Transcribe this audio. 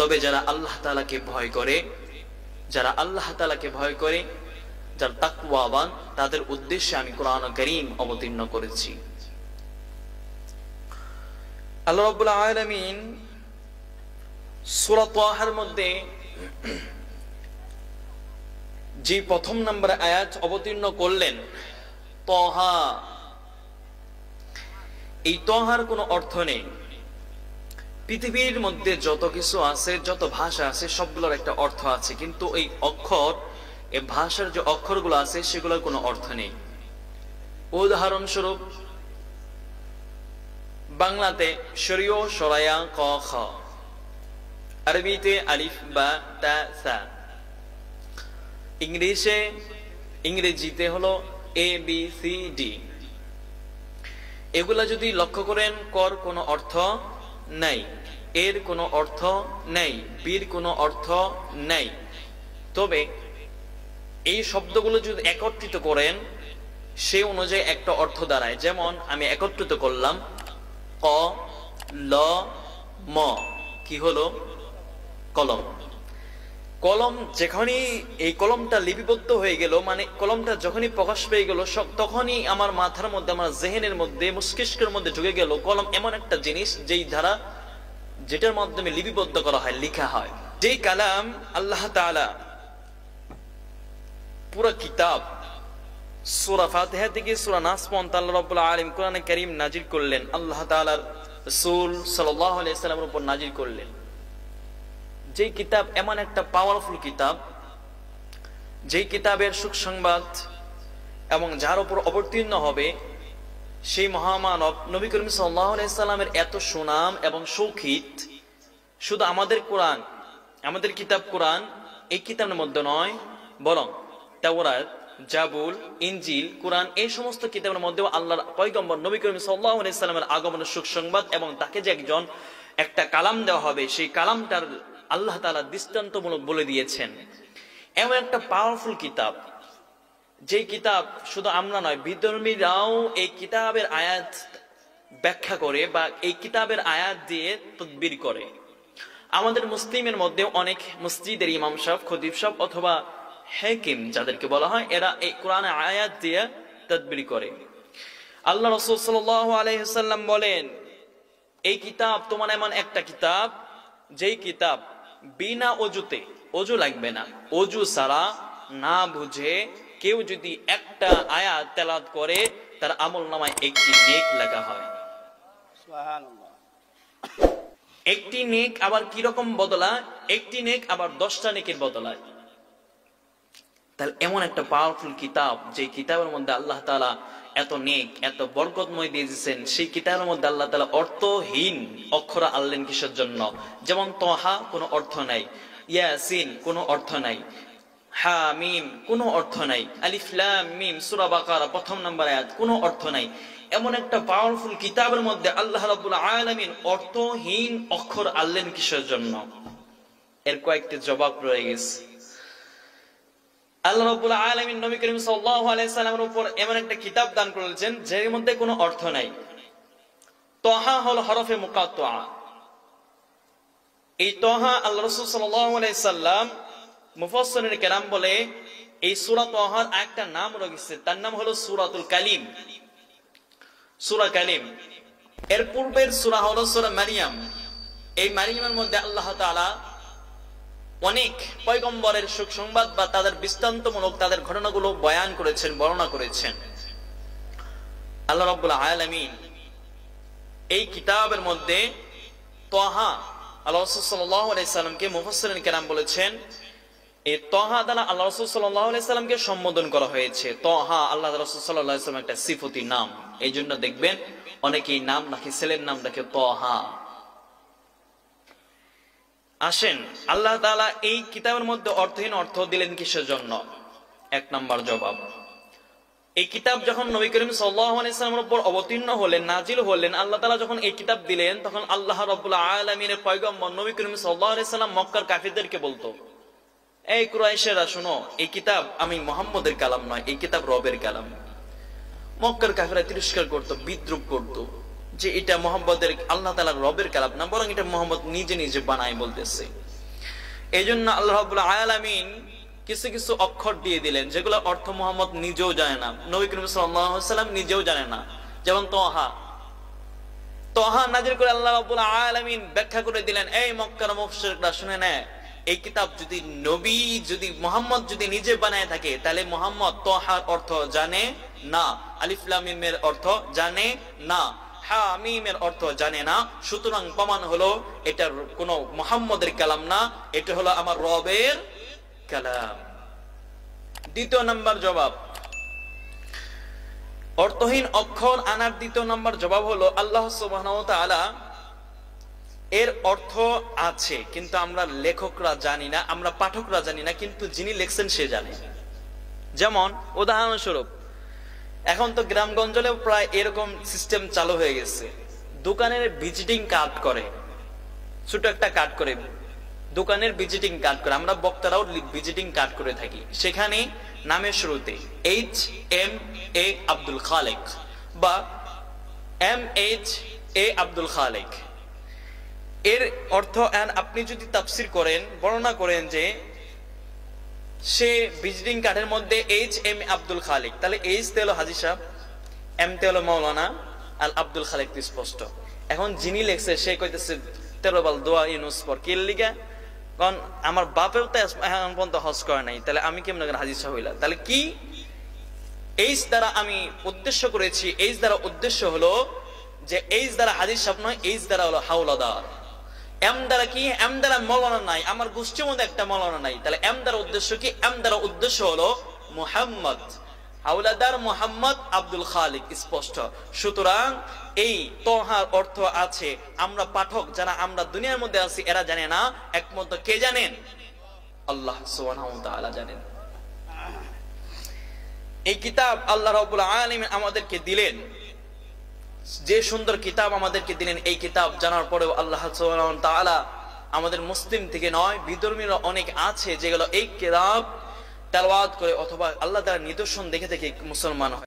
তবে যারা আল্লাহ তাআলাকে ভয় করে, যারা আল্লাহ তাআলাকে ভয় করে, যারা তাকওয়াবান, তাদের উদ্দেশ্যে আমি কোরআন কারীম অবতীর্ণ করেছি। আল্লাহ রাব্বুল আলামিন সূরা তাহার মধ্যে যে প্রথম নম্বর আয়াত অবতীর্ণ করলেন, তাহা, এই তাহার কোনো অর্থ নেই। পৃথিবীর মধ্যে যত কিছু আছে, যত ভাষা আছে, সবগুলোর একটা অর্থ আছে, কিন্তু এই অক্ষর, এই ভাষার যে অক্ষরগুলো আছে সেগুলোর কোনো অর্থ নেই। উদাহরণস্বরূপ বাংলাতে শরিয় সরায়া ক খ, আরবিতে আলিফ বা তা সা, ইংরেজিতে হলো এ বি সি ডি। এগুলা যদি লক্ষ্য করেন, কর কোনো অর্থ নাই, এর কোনো অর্থ নাই, বীর কোনো অর্থ নাই। তবে এই শব্দগুলো যদি একত্রিত করেন সে অনুযায়ী একটা অর্থ দাঁড়ায়। যেমন আমি একত্রিত করলাম ক ল ম, কি হলো? কলম। কলম যেখানেই এই কলমটা লিপিবদ্ধ হয়ে গেল, মানে কলমটা যখনই প্রকাশ পেয়ে গেল, তখনই আমার মাথার মধ্যে, আমার জেহেনের মধ্যে, মস্তিষ্কের মধ্যে ঢুকে গেল কলম এমন একটা জিনিস যেটার মাধ্যমে লিপিবদ্ধ করা হয়, লেখা হয়। যেই কালাম আল্লাহ তাআলা পুরো কিতাব সূরা ফাতিহা থেকে সূরা নাস পর্যন্ত আল্লাহ রাব্বুল আলামিন কোরআনে কারীম নাজিল করলেন, আল্লাহ তাআলার রাসূল সাল্লাল্লাহু আলাইহি সাল্লামের উপর নাজিল করলেন। যে কিতাব এমন একটা পাওয়ারফুল কিতাব, যেই কিতাবের সুসংবাদ এবং যার উপর অবতীর্ণ হবে সেই মহামানব নবী করিম সাল্লাল্লাহু আলাইহি সাল্লামের এত সুনাম এবং সৌখিত, শুধু আমাদের কোরআন, আমাদের কিতাব কোরআন, এই কিতাবের মধ্যে নয়, বরং তাওরাত, জাবুর, ইনজিল, কোরআন, এই সমস্ত কিতাবের মধ্যেও আল্লাহর পয়গম্বর নবী করিম সাল্লাল্লাহু আলাইহি সাল্লামের আগমনের সুসংবাদ এবং তাকে যে একটা কালাম দেওয়া হবে, সেই কালামটার আল্লাহ তাআলা দৃষ্টান্তমূলক বলে দিয়েছেন। এমন একটা পাওয়ারফুল কিতাব, যে কিতাব শুধু আমরা নয়, বিধর্মীরাও এই কিতাবের আয়াত ব্যাখ্যা করে বা এই কিতাবের আয়াত দিয়ে তাদবীর করে। আমাদের মুসলিমের মধ্যে অনেক মসজিদের ইমাম সাহেব, খতিব সাহেব অথবা হাকিম যাদেরকে বলা হয়, এরা এই কোরআনের আয়াত দিয়ে তাদবীর করে। আল্লাহ রাসূল সাল্লাল্লাহু আলাইহি ওয়াসাল্লাম বলেন, এই কিতাব তোমার এমন একটা কিতাব, যেই কিতাব বিনা অজুতে, অজু লাগবে না, অজু ছাড়া না বুঝে কেউ যদি একটা আয়াত তেলাওয়াত করে তার আমলনামায় একটি নেক লেখা হয়। সুবহানাল্লাহ। একটি নেক আবার কি রকম বদলায়? একটি নেক আবার 10টা নেকের বদলায়। তাহলে এমন একটা পাওয়ারফুল কিতাব, যে কিতাবের মধ্যে আল্লাহ তাআলা এত নেক, এত বরকতময় দিয়ে দিয়েছেন, সেই কিতাবের মধ্যে আল্লাহ তাআলা অর্থহীন অক্ষর আনলেন কিসের জন্য? যেমন তাহা কোনো অর্থ নাই, ইয়াসিন কোনো অর্থ নাই, হামিম কোনো অর্থ নাই, আলিফ লাম মিম সূরা বাকারা প্রথম নম্বর আয়াত কোনো অর্থ নাই। এমন একটা পাওয়ারফুল কিতাবের মধ্যে আল্লাহ রাব্বুল আলামিন অর্থহীন অক্ষর আনলেন কিসের জন্য? এর কয়েকটি জবাব রয়ে গেছে। আল্লাহ রাব্বুল আলামিন নবী করিম সাল্লাল্লাহু আলাইহি সাল্লামের উপর এমন একটা কিতাব দান করেছেন যার মধ্যে কোনো অর্থ নাই। তাহা হলো হরফে মুকাত্তা। এই তাহা আল্লাহ রাসূল সাল্লাল্লাহু আলাইহি সাল্লাম, মুফাসসিরিন কেরাম বলে, এই সূরা তাহার একটা নাম রয়েছে, তার নাম হলো সূরাতুল কালিম, সূরা কালিম। এর পূর্বের সূরা হলো সূরা মারিয়াম। এই মারিয়ামের মধ্যে আল্লাহ তাআলা অনেক পয়গম্বরের সুসংবাদ বা তাদের দৃষ্টান্তমূলক তাদের ঘটনাগুলো বয়ান করেছেন, বর্ণনা করেছেন। আল্লাহ রাব্বুল আলামিন এই কিতাবের মধ্যে তাহা, আল্লাহ রাসূল সাল্লাল্লাহু আলাইহি সাল্লামকে মুফাসসিরিন কেরাম বলেছেন, এই তাহা দ্বারা আল্লাহ রাসূল সাল্লাল্লাহু আলাইহি সাল্লামকে সম্বোধন করা হয়েছে। তাহা আল্লাহ রাসূল সাল্লাল্লাহু আলাইহি সাল্লাম একটা সিফতি নাম, এই জন্য দেখবেন অনেকেই নাম রাখে, ছেলের নাম রাখে তাহা। আসেন, আল্লাহ তাআলা এই কিতাবের মধ্যে অর্থহীন অর্থ দিলেন কিসের জন্য? এক নাম্বার জবাব, এই কিতাব যখন নবী করিম সাল্লাল্লাহু আলাইহি সাল্লামের উপর অবতীর্ণ হলেন, নাজিল হলেন, আল্লাহ তাআলা যখন এই কিতাব দিলেন, তখন আল্লাহ রাব্বুল আলামিনের পয়গম্বর নবী করিম সাল্লাল্লাহু আলাইহি সাল্লাম মক্কার কাফিরদেরকে বলতো, এই কুরাইশেরা শোনো, এই কিতাব আমি মুহাম্মদের কালাম নয়, এই কিতাব রবের কালাম। মক্কার কাফিররা তিরস্কার করত, বিদ্রুপ করত, যে এটা মুহাম্মদের, আল্লাহ তাআলার রবের কালাম না, বরং এটা মুহাম্মদ নিজে নিজে বানায় বলতেছে। এই জন্য আল্লাহ রাব্বুল আলামিন কিছু কিছু অক্ষর দিয়ে দিলেন যেগুলো অর্থ মুহাম্মদ নিজেও জানে না, নবী করিম সাল্লাল্লাহু আলাইহি ওয়াসাল্লাম নিজেও জানে না। যেমন তহা নাজিল করে আল্লাহ রাব্বুল আলামিন ব্যাখ্যা করে দিলেন, এই মক্কার মুশরিকরা শুনে নে, এই কিতাব যদি মুহাম্মদ যদি নিজে বানায় থাকে তাহলে মুহাম্মদ তহার অর্থ জানে না, আলিফ লাম মিমের অর্থ জানে না, হা মিমের অর্থ জানে না। সুতরাং প্রমাণ হলো এটা কোন মুহাম্মদের কালাম না, এটা হলো আমার রবের কালাম। দ্বিতীয় নাম্বার জবাব, অর্থহীন অক্ষর আনার দ্বিতীয় নাম্বার জবাব হলো আল্লাহ সুবহানাহু ওয়া তাআলা এর অর্থ আছে কিন্তু আমরা লেখকরা জানি না, আমরা পাঠকরা জানি না, কিন্তু যিনি লিখছেন সে জানে। যেমন উদাহরণস্বরূপ, এখন তো গ্রামগঞ্জেও প্রায় এরকম সিস্টেম চালু হয়ে গেছে, দোকানের ভিজিটিং কার্ড করে, ছোট একটা কার্ড করে, দোকানের ভিজিটিং কার্ড করে, আমরা বক্তারাও ভিজিটিং কার্ড করে থাকি, সেখানে নামের শুরুতে HMA আব্দুল খালেক বা MHA আব্দুল খালেক, এর অর্থ আপনি যদি তাফসির করেন, বর্ণনা করেন যে সে ভিজিটিং কার্ডের মধ্যে HM আব্দুল খালেক, তাহলে H তে হলো হাজী সাহেব, M তে হলো মাওলানা, আর আব্দুল খালেক তো স্পষ্ট। এখন যিনি লেখছে সে কইতেছে 13 বাল দোয়া ইউনুস পর কি লিগা, কারণ আমার বাপেও তো এখন পর্যন্ত হজ করে নাই, তাহলে আমি কেমন হাজী সাহেব হইলা, তাহলে কি H দ্বারা আমি উদ্দেশ্য করেছি, H দ্বারা উদ্দেশ্য হলো যে H দ্বারা হাজী সাহেব নয়, H দ্বারা হলো হাওলাদার। এম দ্বারা কি, এম দ্বারা মৌলানা নাই, আমার গোষ্ঠীর মধ্যে একটা মৌলানা নাই, তাহলে এম দ্বারা উদ্দেশ্য কি, এম দ্বারা উদ্দেশ্য হলো মুহাম্মদ, হাওলাদার মুহাম্মদ আব্দুল খালিক, স্পষ্ট। সুতরাং এই তহার অর্থ আছে, আমরা পাঠক যারা আমরা দুনিয়ার মধ্যে আছি এরা জানে না, একমাত্র কে জানেন? আল্লাহ সুবহানাহু ওয়া তাআলা জানেন। এই কিতাব আল্লাহ রাব্বুল আলামিন আমাদেরকে দিলেন, যে সুন্দর কিতাব আমাদেরকে দিলেন, এই কিতাব জানার পরেও আল্লাহ সুবহানাহু ওয়া তাআলা আমাদের মুসলিম থেকে নয়, বিধর্মীরা অনেক আছে যেগুলো এই কিতাব তেলাওয়াত করে অথবা আল্লাহ তাআলার নিদর্শন দেখে দেখে মুসলমান হয়।